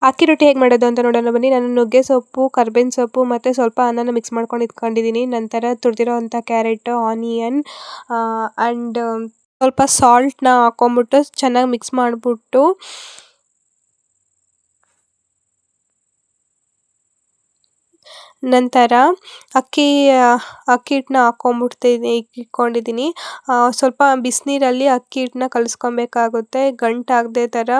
ಅಕ್ಕಿ ರೊಟ್ಟಿ ಹೇಗೆ ಮಾಡೋದು ಅಂತ ನೋಡೋಣ ಬನ್ನಿ. ನಾನು ನುಗ್ಗೆ ಸೊಪ್ಪು, ಕರ್ಬೇವಿನ ಸೊಪ್ಪು ಮತ್ತು ಸ್ವಲ್ಪ ಅನ್ನನ ಮಿಕ್ಸ್ ಮಾಡ್ಕೊಂಡು ಇಟ್ಕೊಂಡಿದ್ದೀನಿ. ನಂತರ ತುರಿದಿರೋವಂಥ ಕ್ಯಾರೆಟು, ಆನಿಯನ್ ಆ್ಯಂಡ್ ಸ್ವಲ್ಪ ಸಾಲ್ಟ್ನ ಹಾಕೊಂಬಿಟ್ಟು ಚೆನ್ನಾಗಿ ಮಿಕ್ಸ್ ಮಾಡಿಬಿಟ್ಟು ನಂತರ ಅಕ್ಕಿ ಹಿಟ್ಟನ್ನ ಇಟ್ಕೊಂಡಿದ್ದೀನಿ. ಸ್ವಲ್ಪ ಬಿಸಿನೀರಲ್ಲಿ ಅಕ್ಕಿ ಹಿಟ್ಟನ್ನ ಕಲಿಸ್ಕೊಬೇಕಾಗುತ್ತೆ. ಗಂಟಾಗದೆ ಥರ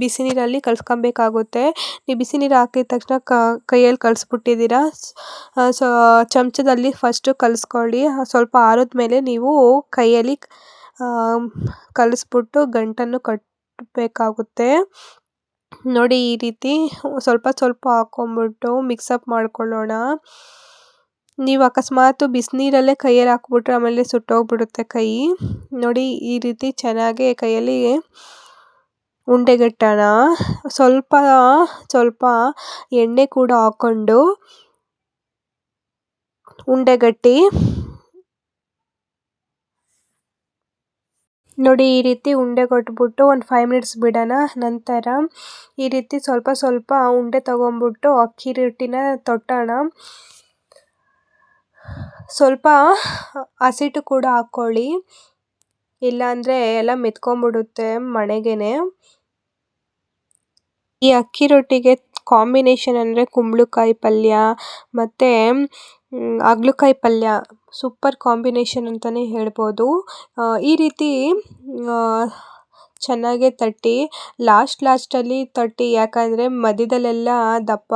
ಬಿಸಿ ನೀರಲ್ಲಿ ಕಲಿಸ್ಕೊಬೇಕಾಗುತ್ತೆ. ನೀವು ಬಿಸಿ ನೀರು ಹಾಕಿದ ತಕ್ಷಣ ಕೈಯಲ್ಲಿ ಕಲಿಸ್ಬಿಟ್ಟಿದ್ದೀರಾ. ಚಮಚದಲ್ಲಿ ಫಸ್ಟು ಕಲಿಸ್ಕೊಳ್ಳಿ. ಸ್ವಲ್ಪ ಆರಿದ ಮೇಲೆ ನೀವು ಕೈಯಲ್ಲಿ ಕಲಿಸ್ಬಿಟ್ಟು ಗಂಟನ್ನು ಕಟ್ಟಬೇಕಾಗುತ್ತೆ. ನೋಡಿ, ಈ ರೀತಿ ಸ್ವಲ್ಪ ಸ್ವಲ್ಪ ಹಾಕ್ಕೊಂಬಿಟ್ಟು ಮಿಕ್ಸಪ್ ಮಾಡ್ಕೊಳ್ಳೋಣ. ನೀವು ಅಕಸ್ಮಾತ್ ಬಿಸಿನೀರಲ್ಲೇ ಕೈಯಲ್ಲಿ ಹಾಕ್ಬಿಟ್ರೆ ಆಮೇಲೆ ಸುಟ್ಟೋಗ್ಬಿಡುತ್ತೆ ಕೈ. ನೋಡಿ, ಈ ರೀತಿ ಚೆನ್ನಾಗಿ ಕೈಯಲ್ಲಿ ಉಂಡೆಗಟ್ಟೋಣ. ಸ್ವಲ್ಪ ಸ್ವಲ್ಪ ಎಣ್ಣೆ ಕೂಡ ಹಾಕ್ಕೊಂಡು ಉಂಡೆಗಟ್ಟಿ ನೋಡಿ, ಈ ರೀತಿ ಉಂಡೆ ಕೊಟ್ಬಿಟ್ಟು ಒಂದು 5 ಮಿನಿಟ್ಸ್ ಬಿಡೋಣ. ನಂತರ ಈ ರೀತಿ ಸ್ವಲ್ಪ ಸ್ವಲ್ಪ ಉಂಡೆ ತಗೊಂಬಿಟ್ಟು ಅಕ್ಕಿ ರೊಟ್ಟಿನ ತಟ್ಟೋಣ. ಸ್ವಲ್ಪ ಹಸಿಟ್ಟು ಕೂಡ ಹಾಕ್ಕೊಳ್ಳಿ, ಇಲ್ಲಾಂದರೆ ಎಲ್ಲ ಮೆತ್ಕೊಂಡ್ಬಿಡುತ್ತೆ ಮಣೆಗೇನೆ. ಈ ಅಕ್ಕಿ ರೊಟ್ಟಿಗೆ ಕಾಂಬಿನೇಷನ್ ಅಂದರೆ ಕುಂಬಳಕಾಯಿ ಪಲ್ಯ ಮತ್ತು ಹಾಗಲಕಾಯಿ ಪಲ್ಯ ಸೂಪರ್ ಕಾಂಬಿನೇಷನ್ ಅಂತಲೇ ಹೇಳ್ಬೋದು. ಈ ರೀತಿ ಚೆನ್ನಾಗೇ ತಟ್ಟಿ ಲಾಸ್ಟಲ್ಲಿ ತಟ್ಟಿ, ಯಾಕಂದರೆ ಮಧ್ಯದಲ್ಲೆಲ್ಲ ದಪ್ಪ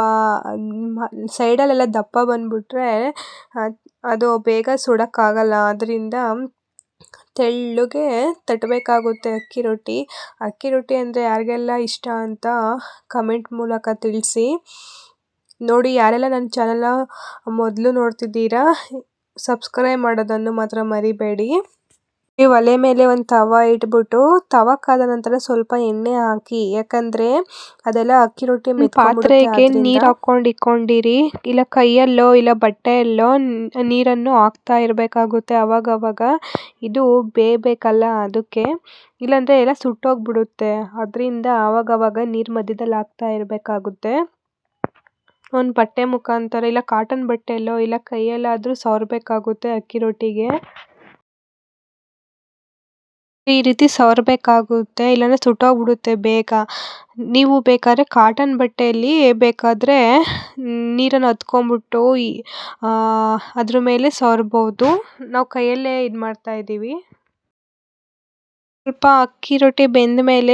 ಸೈಡಲ್ಲೆಲ್ಲ ದಪ್ಪ ಬಂದುಬಿಟ್ರೆ ಅದು ಬೇಗ ಸುಡೋಕ್ಕಾಗಲ್ಲ. ಅದರಿಂದ ತೆಳ್ಳಗೆ ತಟ್ಟಬೇಕಾಗುತ್ತೆ ಅಕ್ಕಿ ರೊಟ್ಟಿ. ಅಕ್ಕಿ ರೊಟ್ಟಿ ಅಂದರೆ ಯಾರಿಗೆಲ್ಲ ಇಷ್ಟ ಅಂತ ಕಮೆಂಟ್ ಮೂಲಕ ತಿಳಿಸಿ. ನೋಡಿ, ಯಾರೆಲ್ಲ ನನ್ನ ಚಾನಲ್ನ ಮೊದಲು ನೋಡ್ತಿದ್ದೀರಾ ಸಬ್ಸ್ಕ್ರೈಬ್ ಮಾಡೋದನ್ನು ಮಾತ್ರ ಮರಿಬೇಡಿ. ಒಲೆ ಮೇಲೆ ಒಂದು ತವ ಇಟ್ಬಿಟ್ಟು ತವ ಕಾದ ನಂತರ ಸ್ವಲ್ಪ ಎಣ್ಣೆ ಹಾಕಿ, ಯಾಕಂದರೆ ಅದೆಲ್ಲ ಅಕ್ಕಿ ರೊಟ್ಟಿ ಪಾತ್ರೆಗೆ ನೀರು ಹಾಕ್ಕೊಂಡು ಇಟ್ಕೊಂಡಿರಿ. ಇಲ್ಲ ಕೈಯಲ್ಲೋ ಇಲ್ಲ ಬಟ್ಟೆಯಲ್ಲೋ ನೀರನ್ನು ಹಾಕ್ತಾ ಇರಬೇಕಾಗುತ್ತೆ ಅವಾಗವಾಗ. ಇದು ಬೇಯಬೇಕಲ್ಲ ಅದಕ್ಕೆ, ಇಲ್ಲಾಂದರೆ ಎಲ್ಲ ಸುಟ್ಟೋಗ್ಬಿಡುತ್ತೆ. ಅದರಿಂದ ಆವಾಗವಾಗ ನೀರು ಮಧ್ಯದಲ್ಲಿ ಹಾಕ್ತಾ ಇರಬೇಕಾಗುತ್ತೆ. ಒಂದು ಬಟ್ಟೆ ಮುಖಾಂತರ ಇಲ್ಲ ಕಾಟನ್ ಬಟ್ಟೆಯಲ್ಲೋ ಇಲ್ಲ ಕೈಯಲ್ಲಾದರೂ ಸವರಬೇಕಾಗುತ್ತೆ ಅಕ್ಕಿ ರೊಟ್ಟಿಗೆ. ಈ ರೀತಿ ಸವರಬೇಕಾಗುತ್ತೆ, ಇಲ್ಲಾಂದರೆ ಸುಟ್ಟೋಗ್ಬಿಡುತ್ತೆ ಬೇಗ. ನೀವು ಬೇಕಾದರೆ ಕಾಟನ್ ಬಟ್ಟೆಯಲ್ಲಿ ಬೇಕಾದರೆ ನೀರನ್ನು ಹತ್ಕೊಂಬಿಟ್ಟು ಅದ್ರ ಮೇಲೆ ಸವರ್ಬೋದು. ನಾವು ಕೈಯಲ್ಲೇ ಇದು ಮಾಡ್ತಾಯಿದ್ದೀವಿ. ಸ್ವಲ್ಪ ಅಕ್ಕಿ ರೊಟ್ಟಿ ಬೆಂದ ಮೇಲೆ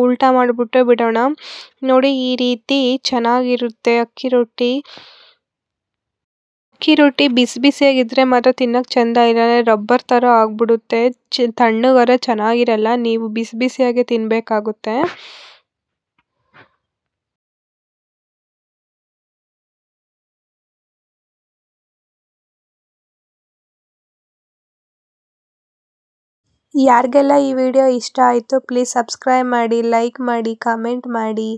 ಉಲ್ಟಾ ಮಾಡಿಬಿಟ್ಟು ಬಿಡೋಣ. ನೋಡಿ, ಈ ರೀತಿ ಚೆನ್ನಾಗಿರುತ್ತೆ ಅಕ್ಕಿ ರೊಟ್ಟಿ. ಅಕ್ಕಿ ರೊಟ್ಟಿ ಬಿಸಿ ಬಿಸಿಯಾಗಿದ್ದರೆ ಮಾತ್ರ ತಿನ್ನೋಕೆ ಚೆಂದ, ಇಲ್ಲ ರಬ್ಬರ್ ಥರ ಆಗಿಬಿಡುತ್ತೆ. ತಣ್ಣಗಾದ್ರೆ ಚೆನ್ನಾಗಿರಲ್ಲ. ನೀವು ಬಿಸಿ ಬಿಸಿಯಾಗೆ ತಿನ್ನಬೇಕಾಗುತ್ತೆ. ಯಾರಿಗೆಲ್ಲ ಈ ವಿಡಿಯೋ ಇಷ್ಟ ಆಯಿತು ಪ್ಲೀಸ್ ಸಬ್ಸ್ಕ್ರೈಬ್ ಮಾಡಿ, ಲೈಕ್ ಮಾಡಿ, ಕಮೆಂಟ್ ಮಾಡಿ.